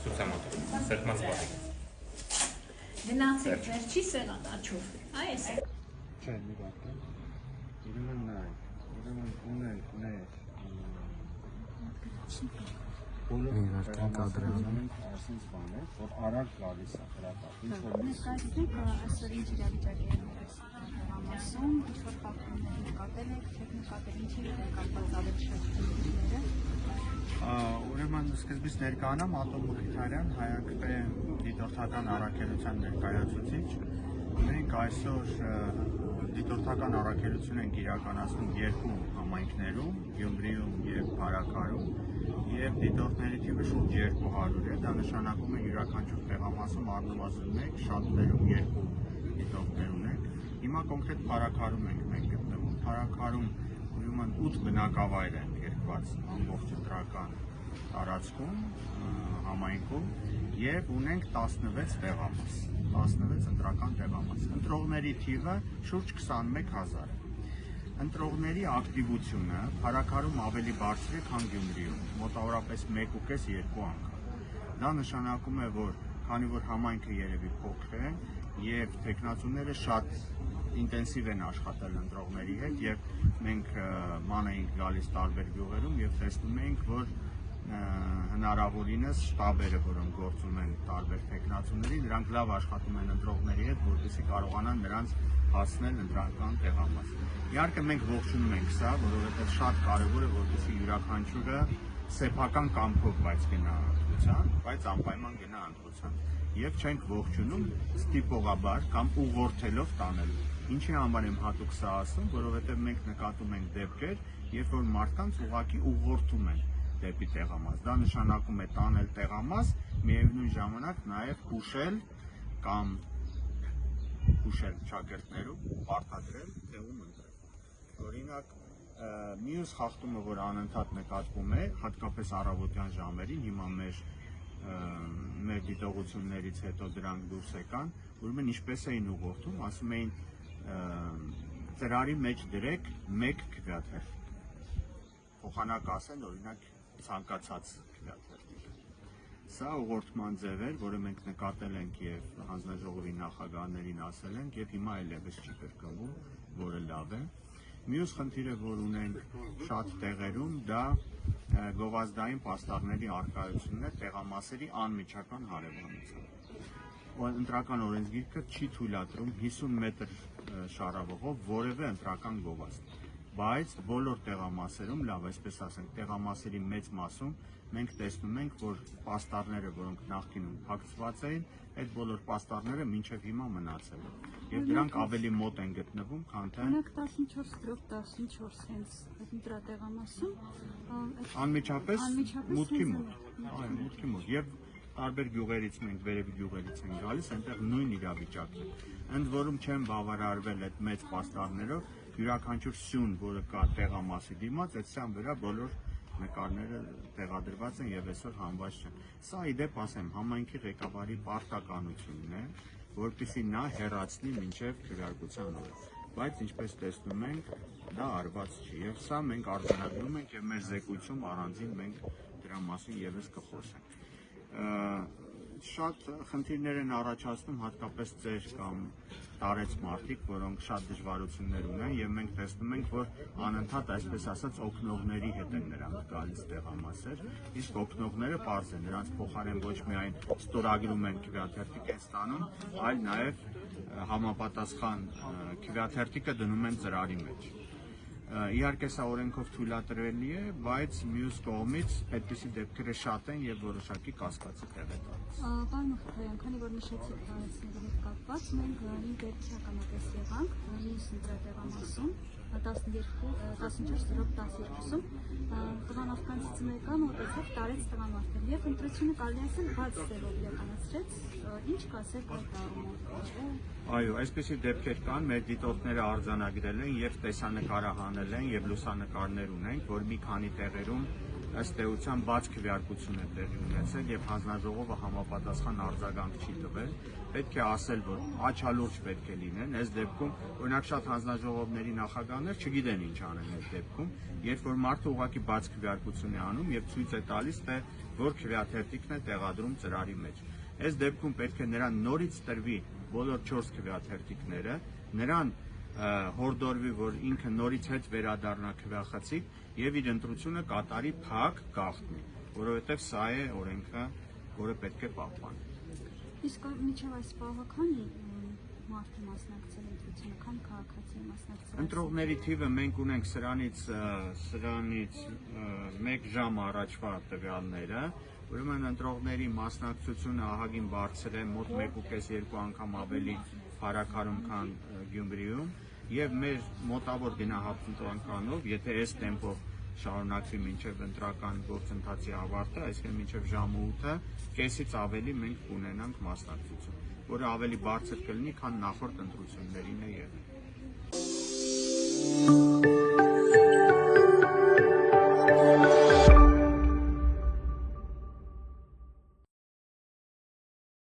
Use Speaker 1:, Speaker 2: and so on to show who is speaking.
Speaker 1: Ցուցամոտ, սերտմած բաղի։
Speaker 2: Գնացեք վերջի սեղան աչով, այս է։
Speaker 3: Չէ, մի բակ է, իրում են ունենք ներ, բոլոր տեղամասերում ենք ասենց բան է, որ արագ գալիս է հրապարակ, ինչ-որ
Speaker 4: Ներկայացնեք այսօր ինչ իրավիճակի է տեղամասում, ինչ-որ խախտումներ նկատել եք, չեք նկատել, ինչի եք կապված ավելի շատ խնդիրները։
Speaker 3: Ուրեմն սկզբից ներկայանամ Ատոմ Մխիթարյան, Հայ-ԱԿՊ դիտորդական առաքելության ներկայացուցիչ։ Մենք այսօր դիտորդական առաքելություն ենք իրականացնում երկու համայնքներում, Գյումրիում և Փարաքարում, և դիտորդների թիվը շուրջ 200 է, դա նշանակում է յուրաքանչյուր տեղամասում առնվազն 1, շատերում 2 դիտորդներ ունենք։ Հիմա կոնկրետ Փարաքարում ենք մենք գտնվում։ Փարաքարում ուրեմն 8 բնակավայր են երկված ամբողջ ընտրական տարածքում, համայնքում և ունենք 16 տեղամաս, 16 ընտրական տեղամաս։ Ընտրողների թիվը շուրջ 21,000 է։ Ընտրողների ակտիվությունը Փարաքարում ավելի բարձր է, քան Գյումրիում, մոտավորապես 1.5-2 անգամ։ Դա նշանակում է, որ քանի որ համայնքը երևի փոքր է և տեխնացուները շատ ինտենսիվ են աշխատել ընտրողների հետ և մենք ման էինք գալիս տարբեր գյուղերում և տեսնում էինք, որ հնարավորինս շտաբերը, որոնք գործում են տարբեր տեխնացուների, նրանք լավ աշխատում են ընտրողների հետ, որպեսզի կարողանան նրանց հասնել ընտրական տեղամաս։ Իհարկե մենք ողջունում ենք սա, որովհետև շատ կարևոր է, որպեսզի յուրաքանչյուրը սեփական կամքով գնա ընտրության, բայց անպայման գնա ընտրության։ Եվ չենք ողջունում ստիպողաբար կամ ուղղորդելով տանելու։ Ինչի համար եմ հատուկ սա ասում, որովհետև մենք նկատում ենք դեպքեր, երբ որ մարդկանց ուղղակի ուղղորդում են դեպի տեղամաս։ Դա նշանակում է տանել տեղամաս, միևնույն ժամանակ նաև հուշել կամ հուշել ճակերտներում, պարտադրել տեղում ընտրել։ Օրինակ, մյուս խախտումը, որ անընդհատ նկատվում է, հատկապես առավոտյան ժամերին, հիմա մեր դիտողություններից հետո դրանք դուրս եկան, ուրեմն ինչպես էին ուղղորդում, ասում էին ծրարի մեջ դրեք 1 քվեաթերթիկ, փոխանակ ասեն, օրինակ ցանկացած քվեաթերթիկ։ Սա ուղղորդման ձև էր, որը մենք նկատել ենք և հանձնաժողովի նախագահներին ասել ենք և հիմա այլևս չի կրկնվում, որը լավ է։ Մյուս խնդիրը, որ ունենք շատ տեղերում, դա գովազդային պաստառների առկայությունն է տեղամասերի անմիջական հարևանությամբ։ Ընտրական օրենսգիրքը չի թույլատրում 50 մետր շարավղով որևէ ընտրական գովազդ, բայց բոլոր տեղամասերում, լավ այսպես ասենք, տեղամասերի մեծ մասում մենք տեսնում ենք, որ պաստառները, որոնք նախկինում փակցված էին, այդ բոլոր պաստառները մինչև հիմա մնացել են և դրանք ավելի մոտ են գտնվում, քան թե
Speaker 4: 14/14 հենց ընտրատեղամասում
Speaker 3: անմիջապես մուտքի մոտ և տարբեր գյուղերից մենք վերևի գյուղերից են գալիս, այնտեղ նույն իրավիճակն է։ Ընդ որում չեն բավարարվել այդ մեծ պաստառներով, յուրաքանչյուր սյուն, որը կա տեղամասի դիմաց, այդ սյան վրա բոլոր նկարները տեղադրված են և այսօր հանված չեն։ Սա իդեպ ասեմ, համայնքի ղեկավարի պարտականությունն է, որպեսզի նա հեռացնի մինչև քվեարկության օրը, բայց ինչպես տեսնում ենք, դա արված չի և սա մենք արձանագրում ենք և մեր զեկույցում առանձին մենք դրա մասին ևս կխոսենք։ Շատ խնդիրներ են առաջացնում հատկապես ծեր կամ տարեց մարդիկ, որոնք շատ դժվարություններ ունեն և մենք տեսնում ենք, որ անընդհատ այսպես ասած օգնողների հետ են նրանք գալիս տեղամասեր, իսկ օգնողները պարզ են, նրանց փոխարեն ոչ միայն ստորագրում են քվեաթերթիկ են ստանում, այլ նաև համապատասխան քվեաթերթիկը դնում են ծրարի մեջ։ Իհարկե սա օրենքով թույլատրելի է, բայց մյուս կողմից այդպիսի դեպքերը շատ են և որոշակի կասկածի տեղ է տալիս։
Speaker 4: Պարոն Մխիթարյան, քանի որ նշեցիք հանեցների հետ կապված, մենք 5 դեպքի ականատես եղանք մյուս ընտրատեղամասում 14/12-ում տղան afganցից մեկը մոտեցավ տարեց տղամարդը և ընտրությունը կարելի ասել բաց ձևով իրականացրեց, ինչ կասեք այդ առումով։
Speaker 3: Այո, այսպիսի դեպքեր կան, մեր դիտորդները արձանագրել են և տեսանկարահանել են և լուսանկարներ ունենք, որ մի քանի տեղերում ըստ էության բաց քվեարկություն է տեղի ունեցել եւ հանձնաժողովը համապատասխան արձագանք չի տվել, պետք է ասել, որ աչալուրջ պետք է լինեն, այս դեպքում օրինակ շատ հանձնաժողովների նախագահներ չգիտեն ինչ անեն այս դեպքում, երբ որ մարդը ուղղակի բաց քվեարկություն է անում եւ ցույց է տալիս, թե որ քվեաթերթիկն է տեղադրում ծրարի մեջ։ Այս դեպքում պետք է նրան նորից տրվի բոլոր 4 քվեաթերթիկները, նրան հորդորվի, որ ինքը նորից հետ վերադառնա քվեախցիկ եւ իր ընտրությունը կատարի փակ գաղտնի, որովհետեւ սա է օրենքը, որը պետք է պահպանել։
Speaker 4: Իսկ միջև այս պահը քանի մարդը մասնակցել ընտրությունը, քանի քաղաքացի մասնակցել։
Speaker 3: Ընտրողների թիվը մենք ունենք սրանից 1 ժամ առաջվա տվյալները, ուրեմն ընտրողների մասնակցությունը ահագին բարձր է, մոտ 1.5-2 անգամ ավելի փառաքարում, քան Գյումրիում, եւ մեր մոտավոր գնահատականով, եթե այս տեմպով շարունակվի մինչև ընտրական գործընթացի ավարտը, այսինքն մինչև ժամը 8-ը, կեսից ավելի մենք կունենանք մասնակցություն, որը ավելի բարձր կլինի, քան նախորդ ընտրություններին է եղել։